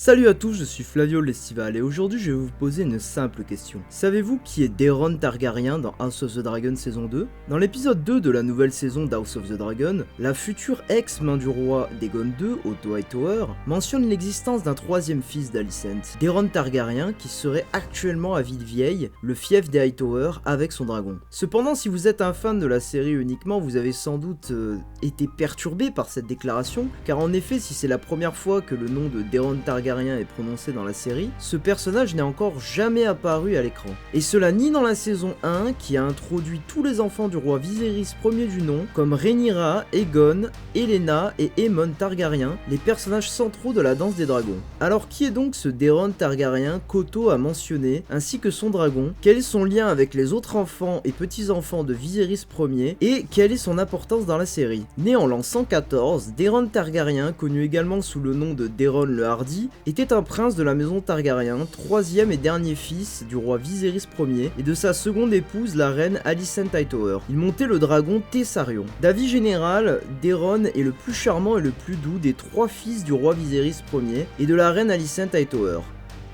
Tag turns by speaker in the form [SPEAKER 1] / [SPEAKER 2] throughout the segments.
[SPEAKER 1] Salut à tous, je suis Flavio l'Estival et aujourd'hui je vais vous poser une simple question. Savez-vous qui est Daeron Targaryen dans House of the Dragon saison 2 ? Dans l'épisode 2 de la nouvelle saison d'House of the Dragon, la future ex-main du roi Daegon II, Otto Hightower, mentionne l'existence d'un troisième fils d'Alicent, Daeron Targaryen, qui serait actuellement à Villevieille, le fief des Hightower, avec son dragon. Cependant, si vous êtes un fan de la série uniquement, vous avez sans doute été perturbé par cette déclaration, car en effet, si c'est la première fois que le nom de Daeron Targaryen est prononcé dans la série, ce personnage n'est encore jamais apparu à l'écran. Et cela ni dans la saison 1, qui a introduit tous les enfants du roi Viserys Ier du nom, comme Rhaenyra, Aegon, Helaena et Aemon Targaryen, les personnages centraux de la danse des dragons. Alors qui est donc ce Daeron Targaryen qu'Otto a mentionné, ainsi que son dragon? Quel est son lien avec les autres enfants et petits-enfants de Viserys Ier, et quelle est son importance dans la série? Né en l'an 114, Daeron Targaryen, connu également sous le nom de Daeron le Hardy, était un prince de la maison Targaryen, troisième et dernier fils du roi Viserys Ier et de sa seconde épouse la reine Alicent Hightower. Il montait le dragon Tessarion. D'avis général, Daeron est le plus charmant et le plus doux des trois fils du roi Viserys Ier et de la reine Alicent Hightower.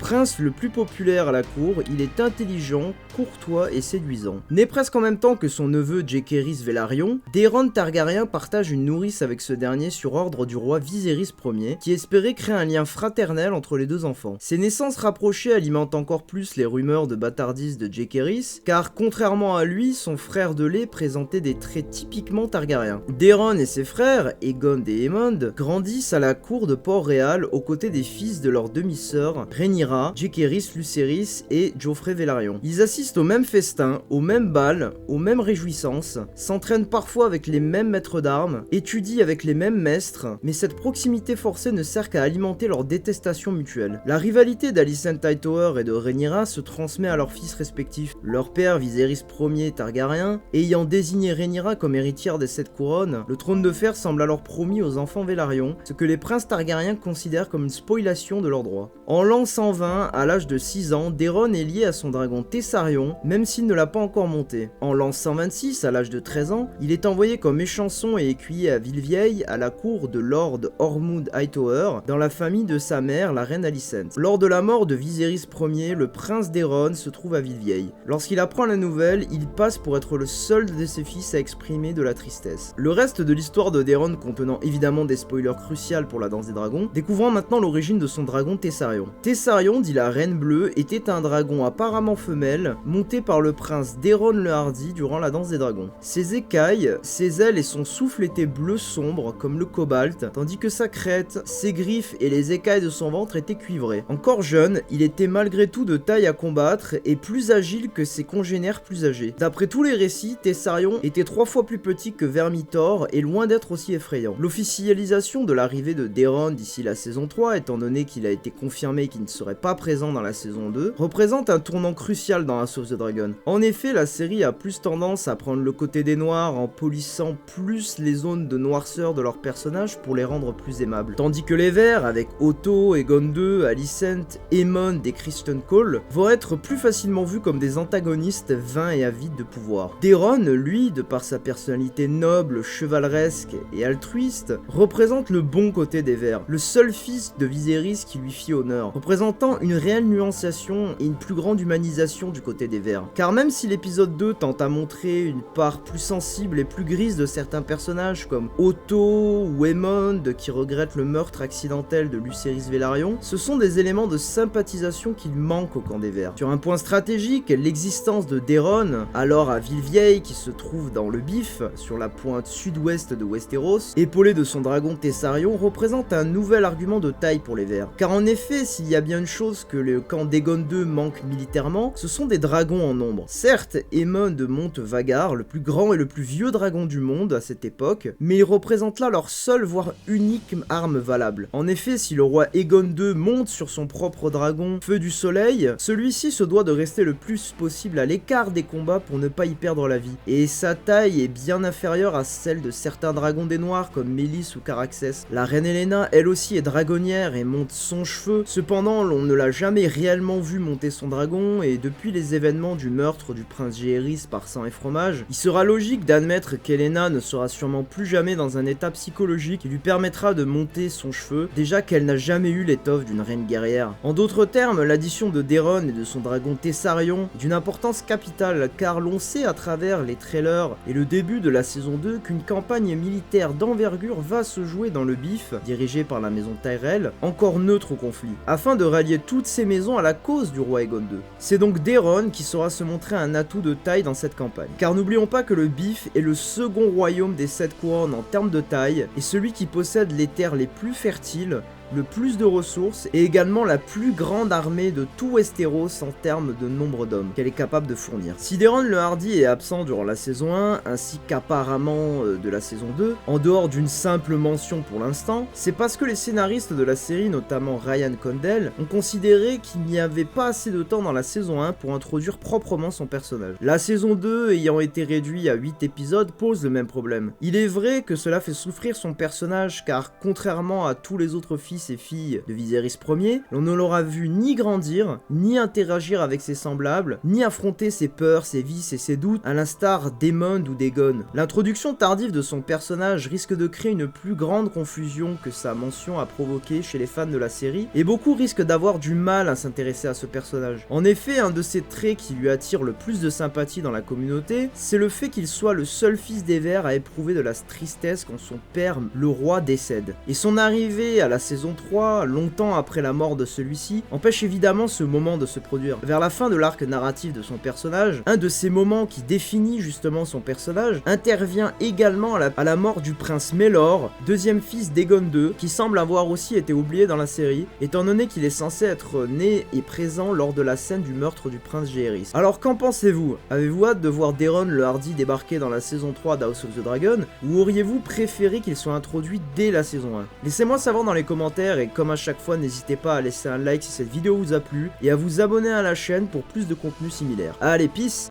[SPEAKER 1] Prince le plus populaire à la cour, il est intelligent, courtois et séduisant. Né presque en même temps que son neveu Jaehaerys Velaryon, Daeron Targaryen partage une nourrice avec ce dernier sur ordre du roi Viserys Ier, qui espérait créer un lien fraternel entre les deux enfants. Ces naissances rapprochées alimentent encore plus les rumeurs de bâtardise de Jaehaerys, car contrairement à lui, son frère de lait présentait des traits typiquement targaryens. Daeron et ses frères, Aegon et Aemond, grandissent à la cour de Port-Réal aux côtés des fils de leur demi-sœur, Rhaenyra, Jaehaerys Lucerys et Joffrey Velaryon. Ils assistent au même festin, au même bal, aux mêmes réjouissances, s'entraînent parfois avec les mêmes maîtres d'armes, étudient avec les mêmes maîtres, mais cette proximité forcée ne sert qu'à alimenter leur détestation mutuelle. La rivalité d'Alicent Hightower et de Rhaenyra se transmet à leurs fils respectifs. Leur père, Viserys Ier Targaryen, ayant désigné Rhaenyra comme héritière des 7 couronnes, le trône de fer semble alors promis aux enfants Velaryon, ce que les princes Targaryens considèrent comme une spoliation de leurs droits. En l'an 120, à l'âge de 6 ans, Daeron est lié à son dragon Tessarion, même s'il ne l'a pas encore monté. En l'an 126, à l'âge de 13 ans, il est envoyé comme échanson et écuyer à Villevieille, à la cour de Lord Ormond Hightower, dans la famille de sa mère, la reine Alicent. Lors de la mort de Viserys Ier, le prince Daeron se trouve à Villevieille. Lorsqu'il apprend la nouvelle, il passe pour être le seul de ses fils à exprimer de la tristesse. Le reste de l'histoire de Daeron contenant évidemment des spoilers cruciaux pour la danse des dragons, découvrant maintenant l'origine de son dragon Tessarion. Tessarion, dit la Reine Bleue, était un dragon apparemment femelle, monté par le prince Daeron le Hardy durant la danse des dragons. Ses écailles, ses ailes et son souffle étaient bleu sombre comme le cobalt, tandis que sa crête, ses griffes et les écailles de son ventre étaient cuivrées. Encore jeune, il était malgré tout de taille à combattre et plus agile que ses congénères plus âgés. D'après tous les récits, Tessarion était 3 fois plus petit que Vermithor et loin d'être aussi effrayant. L'officialisation de l'arrivée de Daeron d'ici la saison 3, étant donné qu'il a été confirmé qu'il ne serait pas présent dans la saison 2, représente un tournant crucial dans House of the Dragon. En effet, la série a plus tendance à prendre le côté des noirs en polissant plus les zones de noirceur de leurs personnages pour les rendre plus aimables. Tandis que les verts, avec Otto, Aegon II, Alicent, Aemond et Criston Cole, vont être plus facilement vus comme des antagonistes vains et avides de pouvoir. Daeron, lui, de par sa personnalité noble, chevaleresque et altruiste, représente le bon côté des verts, le seul fils de Viserys qui lui fit honneur, représentant une réelle nuanciation et une plus grande humanisation du côté des Verts. Car même si l'épisode 2 tente à montrer une part plus sensible et plus grise de certains personnages comme Otto ou Aemond qui regrettent le meurtre accidentel de Lucerys Velaryon, ce sont des éléments de sympathisation qu'il manque au camp des Verts. Sur un point stratégique, l'existence de Daeron, alors à Villevieille qui se trouve dans le Bif, sur la pointe sud-ouest de Westeros, épaulé de son dragon Tessarion, représente un nouvel argument de taille pour les Verts. Car en effet, s'il y a bien une chose que le camp d'Aegon II manque militairement, ce sont des dragons en nombre. Certes, Aemond monte Vhagar, le plus grand et le plus vieux dragon du monde à cette époque, mais ils représentent là leur seule voire unique arme valable. En effet, si le roi Aegon II monte sur son propre dragon, Feu du Soleil, celui-ci se doit de rester le plus possible à l'écart des combats pour ne pas y perdre la vie. Et sa taille est bien inférieure à celle de certains dragons des Noirs comme Mélys ou Caraxès. La reine Helaena, elle aussi, est dragonnière et monte son cheveu. Cependant, l'on ne l'a jamais réellement vu monter son dragon, et depuis les événements du meurtre du prince Jaehaerys par sang et fromage, il sera logique d'admettre qu'Elaena ne sera sûrement plus jamais dans un état psychologique qui lui permettra de monter son cheveu, déjà qu'elle n'a jamais eu l'étoffe d'une reine guerrière. En d'autres termes, l'addition de Daeron et de son dragon Tessarion est d'une importance capitale, car l'on sait à travers les trailers et le début de la saison 2 qu'une campagne militaire d'envergure va se jouer dans le Bif, dirigée par la maison Tyrell, encore neutre au conflit, afin de rallier toutes ces maisons à la cause du roi Aegon II. C'est donc Daeron qui saura se montrer un atout de taille dans cette campagne, car n'oublions pas que le Bif est le second royaume des 7 couronnes en termes de taille, et celui qui possède les terres les plus fertiles, le plus de ressources et également la plus grande armée de tout Westeros en termes de nombre d'hommes qu'elle est capable de fournir. Si Daeron le Hardy est absent durant la saison 1 ainsi qu'apparemment de la saison 2, en dehors d'une simple mention pour l'instant, c'est parce que les scénaristes de la série, notamment Ryan Condell, ont considéré qu'il n'y avait pas assez de temps dans la saison 1 pour introduire proprement son personnage. La saison 2 ayant été réduite à 8 épisodes pose le même problème. Il est vrai que cela fait souffrir son personnage car contrairement à tous les autres fils et filles de Viserys Ier, on ne l'aura vu ni grandir, ni interagir avec ses semblables, ni affronter ses peurs, ses vices et ses doutes, à l'instar d'Aemond ou d'Aegon. L'introduction tardive de son personnage risque de créer une plus grande confusion que sa mention a provoqué chez les fans de la série, et beaucoup risquent d'avoir du mal à s'intéresser à ce personnage. En effet, un de ses traits qui lui attire le plus de sympathie dans la communauté, c'est le fait qu'il soit le seul fils des Verts à éprouver de la tristesse quand son père, le roi, décède. Et son arrivée à la saison 3, longtemps après la mort de celui-ci, empêche évidemment ce moment de se produire. Vers la fin de l'arc narratif de son personnage, un de ces moments qui définit justement son personnage, intervient également à la mort du prince Melor, deuxième fils d'Aegon II, qui semble avoir aussi été oublié dans la série, étant donné qu'il est censé être né et présent lors de la scène du meurtre du prince Jaehaerys. Alors qu'en pensez-vous? Avez-vous hâte de voir Daeron le Hardy débarquer dans la saison 3 d'House of the Dragon, ou auriez-vous préféré qu'il soit introduit dès la saison 1? Laissez-moi savoir dans les commentaires, et comme à chaque fois, n'hésitez pas à laisser un like si cette vidéo vous a plu, et à vous abonner à la chaîne pour plus de contenu similaire. Allez, peace!